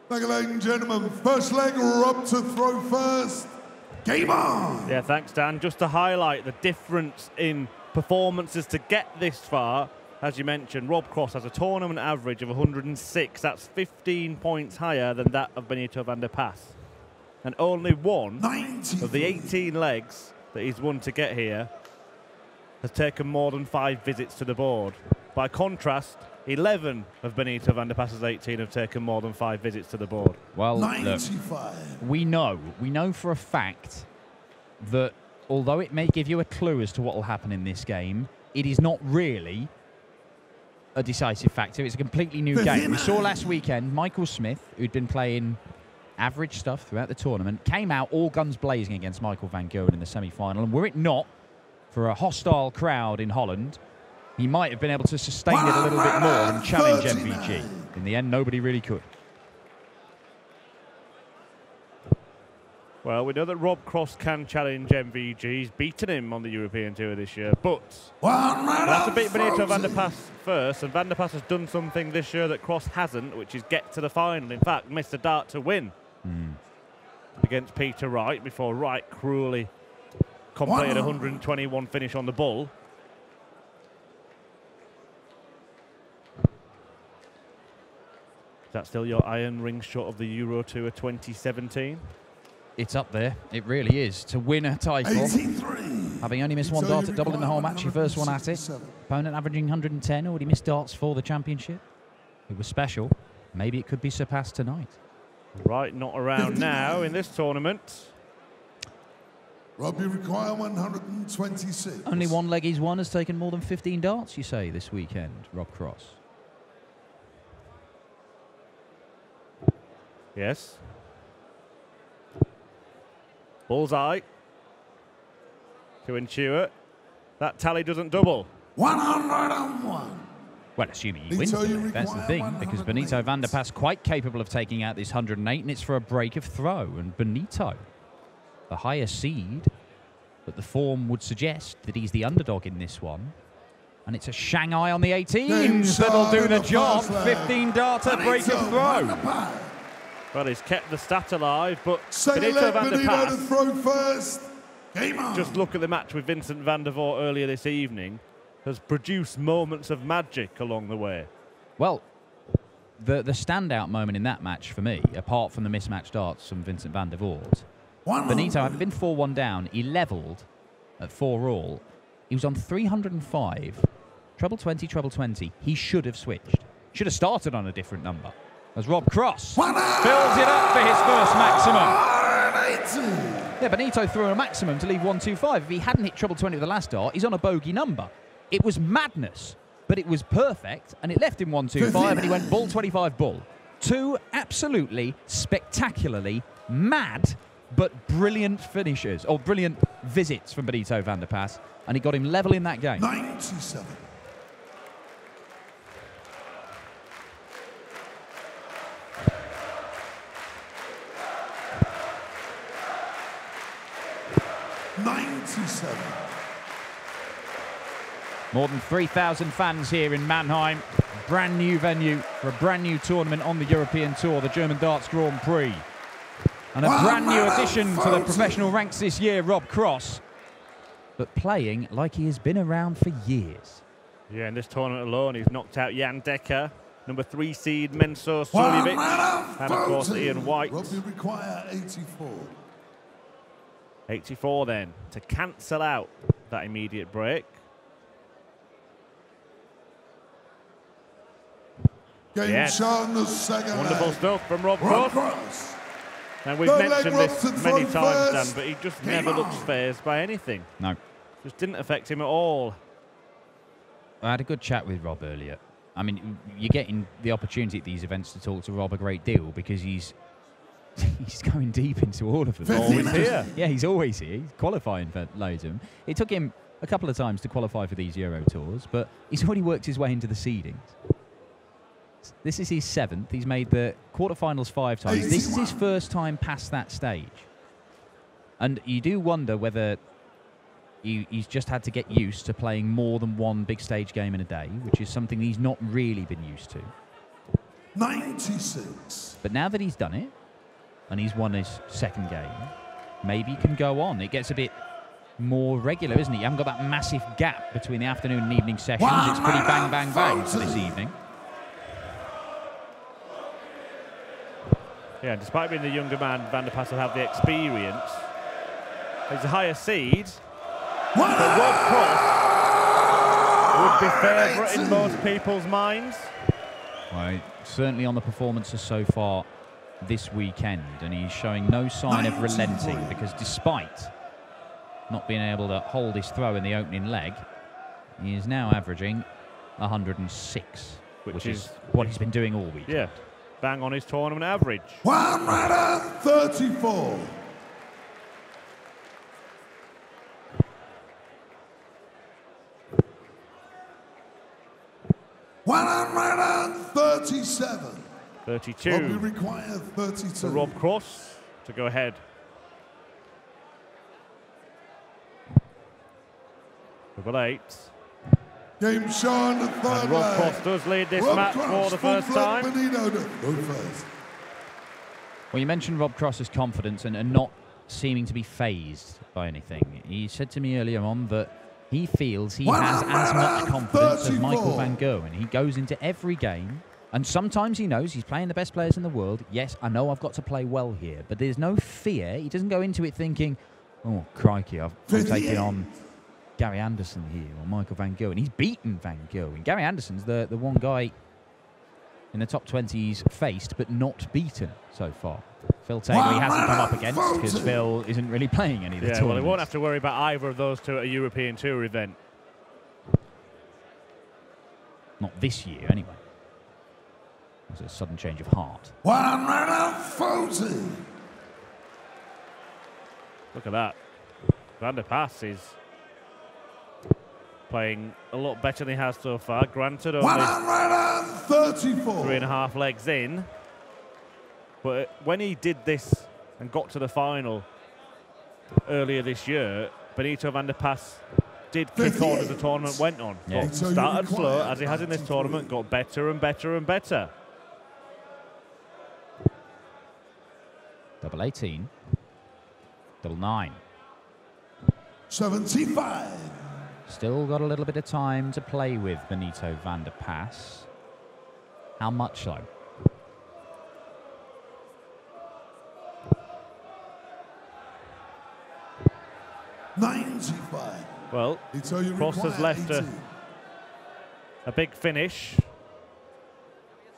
Thank you, ladies and gentlemen. First leg, Rob to throw first. Game on! Yeah, thanks, Dan. Just to highlight the difference in performances to get this far, as you mentioned, Rob Cross has a tournament average of 106. That's 15 points higher than that of Benito van der Pas. And only one 90. of the 18 legs that he's won to get here has taken more than 5 visits to the board. By contrast, 11 of Benito van der Pas's 18 have taken more than 5 visits to the board. Well, look, we know for a fact that although it may give you a clue as to what will happen in this game, it is not really a decisive factor. It's a completely new game. We saw last weekend Michael Smith, who'd been playing average stuff throughout the tournament, came out all guns blazing against Michael van Gerwen in the semi-final, and were it not for a hostile crowd in Holland, he might have been able to sustain it a little bit more and challenge MVG. In the end, nobody really could. Well, we know that Rob Cross can challenge MVG. He's beaten him on the European Tour this year, but he'll have to beat Benito van der Pas first, and van der Pas has done something this year that Cross hasn't, which is get to the final. In fact, missed a dart to win against Peter Wright before Wright cruelly completed a 121 finish on the bull. Is that still your iron ring shot of the Euro Tour 2017? It's up there. It really is. To win a title, 83. having only missed one dart at double in the whole match, your first one at it. Opponent averaging 110, already missed darts for the championship. It was special. Maybe it could be surpassed tonight. Right, not around now in this tournament. Rob, you require 126. Only one leg he's won has taken more than 15 darts, you say, this weekend, Rob Cross. Yes. Bullseye. To Intuit. That tally doesn't double. 101. Well, assuming he wins, that's the thing, because Benito van der Pas quite capable of taking out this 108, and it's for a break of throw. And Benito, the higher seed, but the form would suggest that he's the underdog in this one. And it's a Shanghai on the 18s that'll do the job. 15 darter break of throw. Well, he's kept the stat alive, but Second Benito leg, van der Benito to Pas, throw first. Game on. just look at the match with Vincent van der Voort earlier this evening, has produced moments of magic along the way. Well, the standout moment in that match for me, apart from the mismatched darts from Vincent van der Voort, Benito, having been 4-1 down, he levelled at 4-all. He was on 305, treble 20, treble 20. He should have switched. Should have started on a different number. As Rob Cross fills it up for his first maximum. Yeah, Benito threw a maximum to leave 125. If he hadn't hit treble 20 with the last dart, he's on a bogey number. It was madness, but it was perfect, and it left him 125, and he went bull 25 bull. Two absolutely spectacularly mad but brilliant finishers, or brilliant visits from Benito van der Pas, and he got him level in that game. 97. More than 3,000 fans here in Mannheim. Brand new venue for a brand new tournament on the European Tour, the German Darts Grand Prix. And a brand new addition to the professional ranks this year, Rob Cross. But playing like he has been around for years. Yeah, in this tournament alone, he's knocked out Jan Dekker, number 3 seed Menso Suljovic, and of course Ian White. Rob, you require 84. 84 then, to cancel out that immediate break. Game Yes. on the second Wonderful leg. stuff from Rob Rob Cross. Cross. And we've Third leg, mentioned Rob this to many throw times, Dan, first. but he just Game never on. looks phased by anything. No. Just didn't affect him at all. I had a good chat with Rob earlier. I mean, you're getting the opportunity at these events to talk to Rob a great deal because he's going deep into all of them. Always here. Yeah, he's always here. He's qualifying for loads of them. It took him a couple of times to qualify for these Euro Tours, but he's already worked his way into the seedings. This is his 7th. He's made the quarterfinals 5 times. This is his first time past that stage. And you do wonder whether he's just had to get used to playing more than one big stage game in a day, which is something he's not really been used to. 96. But now that he's done it, and he's won his second game, maybe he can go on. It gets a bit more regular, isn't it? You haven't got that massive gap between the afternoon and evening sessions. It's pretty bang, bang, bang for this evening. Yeah, despite being the younger man, Van der Pas will have the experience. He's a higher seed. But Rob Cross would be favourite in most people's minds. Right, certainly on the performances so far this weekend, and he's showing no sign of relenting, because despite not being able to hold his throw in the opening leg, he is now averaging 106, which is what he's been doing all week. Yeah, bang on his tournament average. 134. $137. 32. But we require 32. For Rob Cross to go ahead. Double 8. Game shown the third And Rob leg. Cross does lead this Rob match Cross, for the first time. Benito to go first. Well, you mentioned Rob Cross's confidence and not seeming to be phased by anything. He said to me earlier on that he feels he has as much confidence as Michael van Gerwen. He goes into every game, and sometimes he knows he's playing the best players in the world. Yes, I know I've got to play well here, but there's no fear. He doesn't go into it thinking, oh, crikey, I'm taking on Gary Anderson here or Michael van Gerwen. He's beaten van Gerwen. Gary Anderson's the one guy in the top 20 he's faced but not beaten so far. Phil Taylor he hasn't come up against because Phil isn't really playing any of the tournaments. Well, he won't have to worry about either of those two at a European Tour event. Not this year, anyway. There's a sudden change of heart. 140. Look at that. Van der Pas is playing a lot better than he has so far. Granted, only 134. 3.5 legs in. But when he did this and got to the final earlier this year, Benito van der Pas did kick on as the tournament went on. Yeah. But started slow, as he has in this tournament, got better and better and better. Double 18. Double 9. 75. Still got a little bit of time to play with Benito van der Pas. How much so? $95. Well, Cross has left a big finish.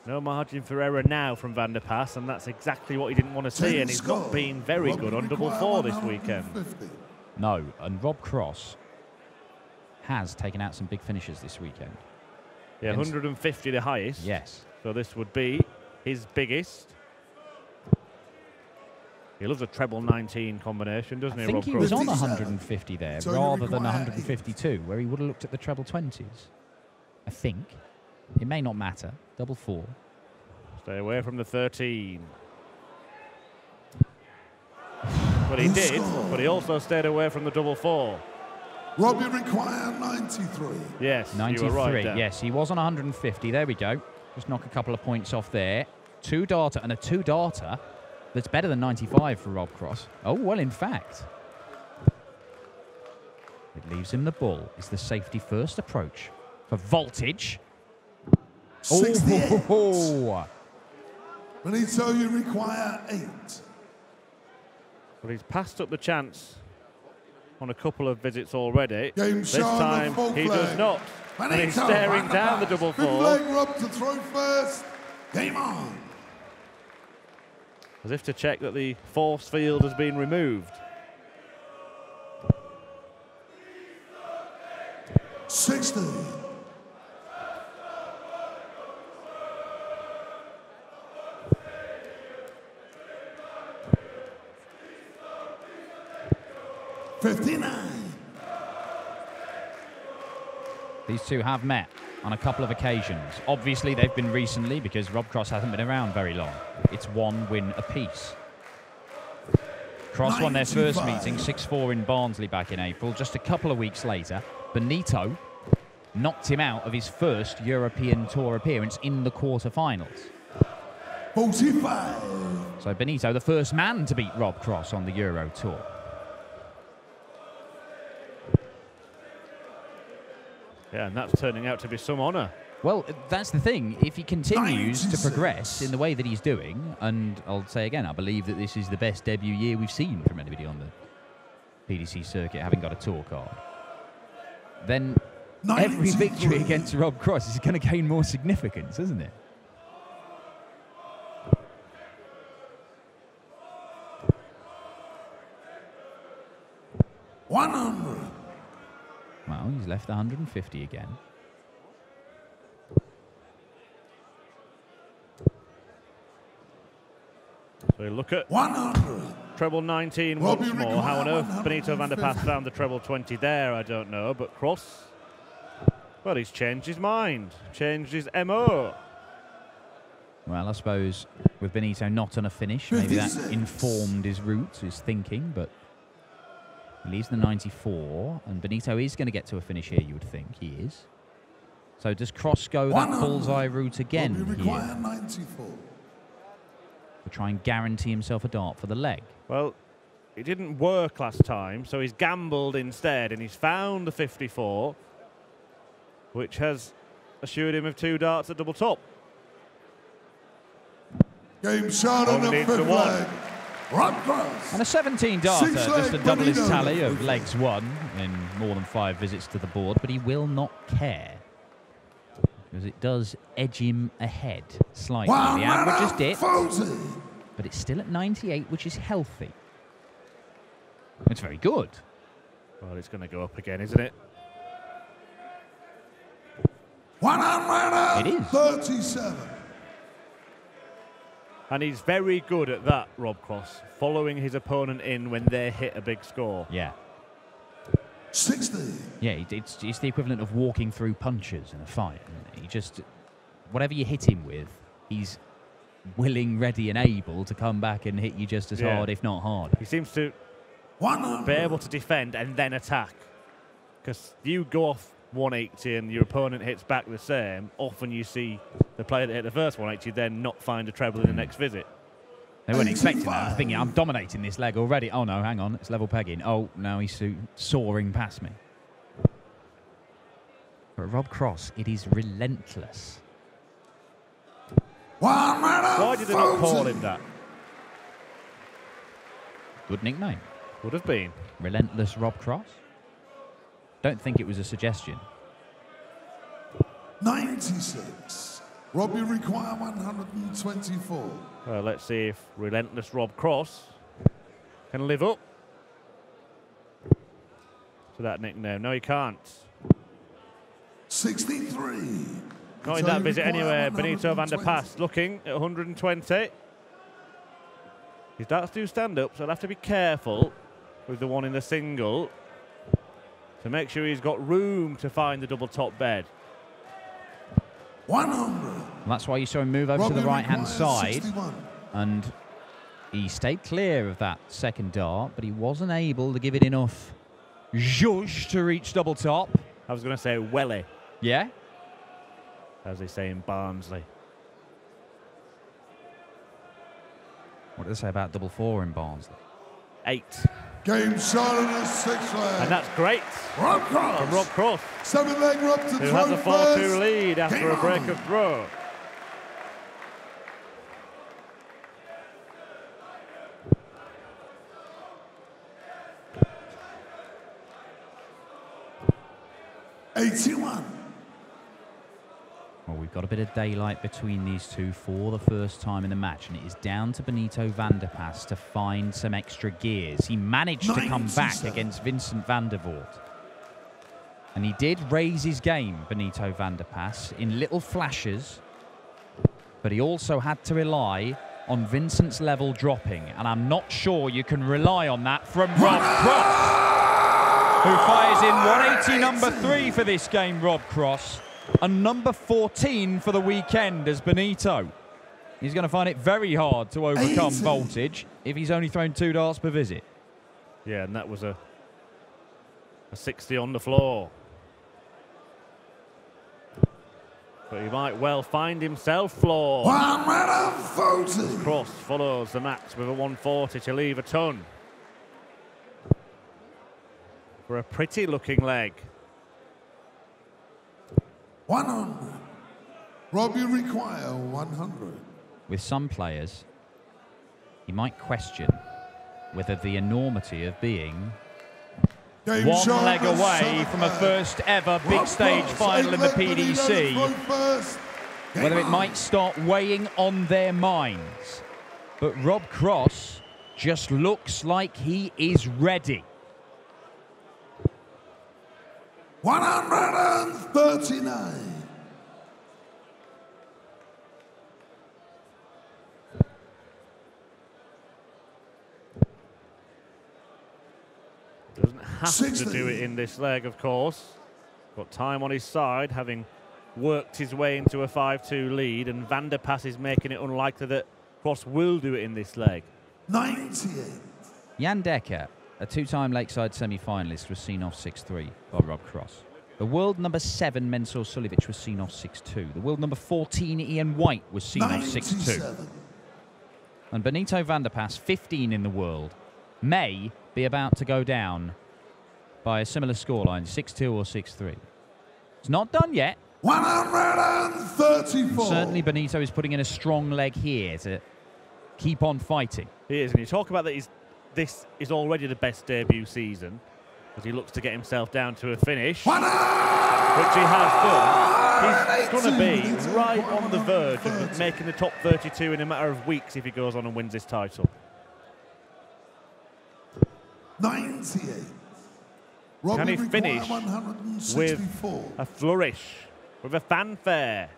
No margin for error now from Van der Pas, and that's exactly what he didn't want to see, and he's not been very good on double 4 this weekend. No, and Rob Cross has taken out some big finishes this weekend. Yeah, 150 the highest. Yes. So this would be his biggest. He loves a treble 19 combination, doesn't he, Rob Cross? I think he was on 150 there, rather than 152, where he would have looked at the treble 20s. I think. It may not matter. Double 4. Stay away from the 13. But he did, but he also stayed away from the double 4. Robbie required 93. Yes, 93, you were right there. yes, he was on 150. There we go. Just knock a couple of points off there. 2 darter and a 2 darter. That's better than 95 for Rob Cross. Oh, well, in fact. It leaves him the ball. It's the safety first approach for voltage. 68. Oh. Benito, you require 8. Well, he's passed up the chance on a couple of visits already. This shown time he does not. And he's staring down the double 4. Big leg Rob to throw first. Game on. As if to check that the force field has been removed. 60. $59. These two have met on a couple of occasions. Obviously, they've been recently because Rob Cross hasn't been around very long. It's 1 win apiece. Cross won their first meeting 6-4 in Barnsley back in April. Just a couple of weeks later, Benito knocked him out of his first European Tour appearance in the quarterfinals. 45. So Benito, the first man to beat Rob Cross on the Euro Tour. Yeah, and that's turning out to be some honour. Well, that's the thing. If he continues to progress in the way that he's doing, and I'll say again, I believe that this is the best debut year we've seen from anybody on the PDC circuit, having got a tour card, then every victory against Rob Cross is going to gain more significance, isn't it? Well, he's left 150 again. So look at 100. treble 19 once more. How on earth Benito van der Pas found the treble 20 there, I don't know. But Cross, well, he's changed his mind, changed his MO. Well, I suppose with Benito not on a finish, maybe that informed his route, his thinking, but he leaves the 94, and Benito is going to get to a finish here, you would think. He is. So does Cross go that bullseye route again here? 94. To try and guarantee himself a dart for the leg. Well, it didn't work last time, so he's gambled instead, and he's found the 54, which has assured him of 2 darts at double top. Game shot on the fifth leg. Rob Cross. And a 17-darter, just to double his Benito. tally of legs won in more than 5 visits to the board, but he will not care, because it does edge him ahead slightly. The average is dipped, but it's still at 98, which is healthy. It's very good. Well, it's going to go up again, isn't it? It is. 37. And he's very good at that, Rob Cross, following his opponent in when they hit a big score. Yeah. 60. Yeah, it's the equivalent of walking through punches in a fight. He just, whatever you hit him with, he's willing, ready and able to come back and hit you just as hard, if not harder. He seems to be able to defend and then attack. Because you go off 180 and your opponent hits back the same, often you see the player that hit the first 180 then not find a treble in the next visit. They weren't expecting that. I'm thinking, I'm dominating this leg already. Oh no, hang on, it's level pegging. Oh, now he's soaring past me. But Rob Cross, it is relentless. Why did they not call him that? Good nickname. Would have been. Relentless Rob Cross. Don't think it was a suggestion. 96. Robbie require 124. Well, let's see if relentless Rob Cross can live up to that nickname. No, he can't. 63. Not in that visit anyway. Benito van der Pas looking at 120. His darts do stand up, so he'll have to be careful with the one in the single to make sure he's got room to find the double top bed. 100. That's why you saw him move over to the right-hand side. 61. And he stayed clear of that second dart, but he wasn't able to give it enough zhuzh to reach double top. I was going to say welly, Yeah? as they say in Barnsley. What did they say about double 4 in Barnsley? 8. Game shot on the sixth leg. And that's great Rob Cross. from Rob Cross, Seven leg up to who throw has a 4-2 first. lead after Game a break on. of throw. Well, we've got a bit of daylight between these two for the first time in the match, and it is down to Benito van der Pas to find some extra gears. He managed to come back against Vincent van der Voort. And he did raise his game, Benito van der Pas, in little flashes, but he also had to rely on Vincent's level dropping, and I'm not sure you can rely on that from Rob Cross, who fires in 180 number 3 for this game, Rob Cross. And number 14 for the weekend as Benito. He's going to find it very hard to overcome voltage if he's only thrown 2 darts per visit. Yeah, and that was a 60 on the floor. But he might well find himself floored. 140. Cross follows the match with a 140 to leave a ton. For a pretty looking leg. 100. Rob, you require 100. With some players, you might question whether the enormity of being Game one shot, leg the away centre from a back. first ever big Rob stage Cross, final in the let Benito PDC, throw first. Game whether it on. might start weighing on their minds. But Rob Cross just looks like he is ready. 139. Doesn't have 60. to do it in this leg, of course. Got time on his side, having worked his way into a 5-2 lead, and Van der Pas is making it unlikely that Cross will do it in this leg. 98. Jan Dekker, a two-time Lakeside semi-finalist, was seen off 6-3 by Rob Cross. The world number 7, Mensur Suljovic, was seen off 6-2. The world number 14, Ian White, was seen off 6-2. 97. And Benito van der Pas, 15 in the world, may be about to go down by a similar scoreline, 6-2 or 6-3. It's not done yet. 134. Certainly Benito is putting in a strong leg here to keep on fighting. He is, and you talk about that this is already the best debut season, as he looks to get himself down to a finish, which he has done. He's going to be right on the verge of making the top 32 in a matter of weeks if he goes on and wins this title. 98. Can he Robbie finish require 164. with a flourish, with a fanfare?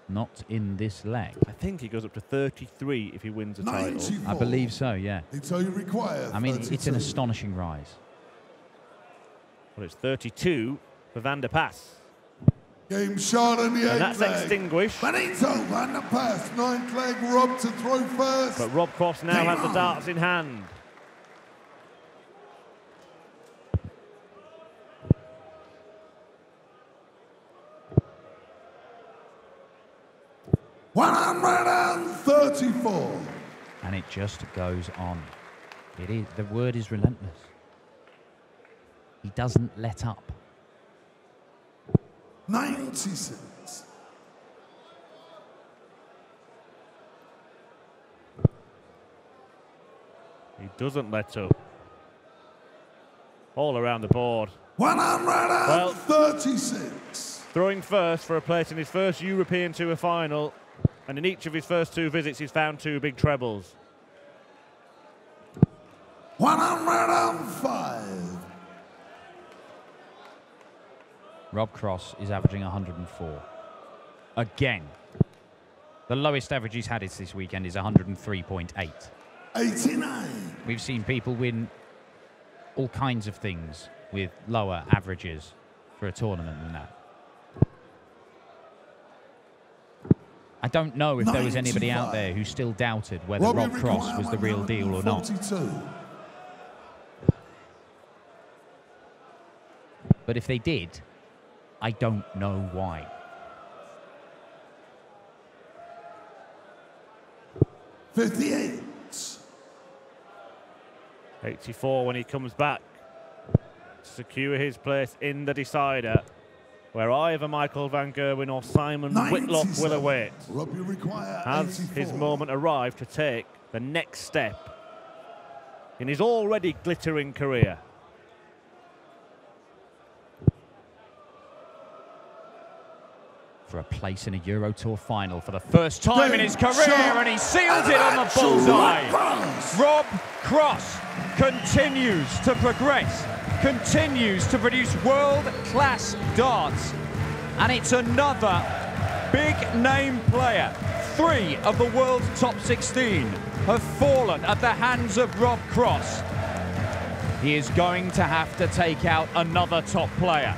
Not in this leg. I think he goes up to 33 if he wins a title. 94. I believe so, yeah. So you require I mean, it's 32. an astonishing rise. Well, it's 32 for Van der Pas. Game shot in the And 8th that's leg. extinguished. Benito van der Pas, 9th leg, Rob to throw first. But Rob Cross now has the darts in hand. $134. And it just goes on. It is. The word is relentless. He doesn't let up. 96. He doesn't let up. All around the board. 136. Throwing first for a place in his first European Tour final, and in each of his first 2 visits he's found 2 big trebles. 105. Rob Cross is averaging 104. Again. The lowest average he's had this weekend is 103.8. 89. We've seen people win all kinds of things with lower averages for a tournament than that. I don't know if there was anybody out there who still doubted whether Robbie Rob Cross require was the real deal or not. 142. But if they did, I don't know why. 58. 84 when he comes back to secure his place in the decider, where either Michael van Gerwen or Simon Whitlock will await. Rob, you require Has 84. his moment arrived to take the next step in his already glittering career? For a place in a Euro Tour final for the first time in his career, and he seals it on the bullseye. Rob Cross continues to progress, continues to produce world-class darts, and it's another big-name player. 3 of the world's top 16 have fallen at the hands of Rob Cross. He is going to have to take out another top player.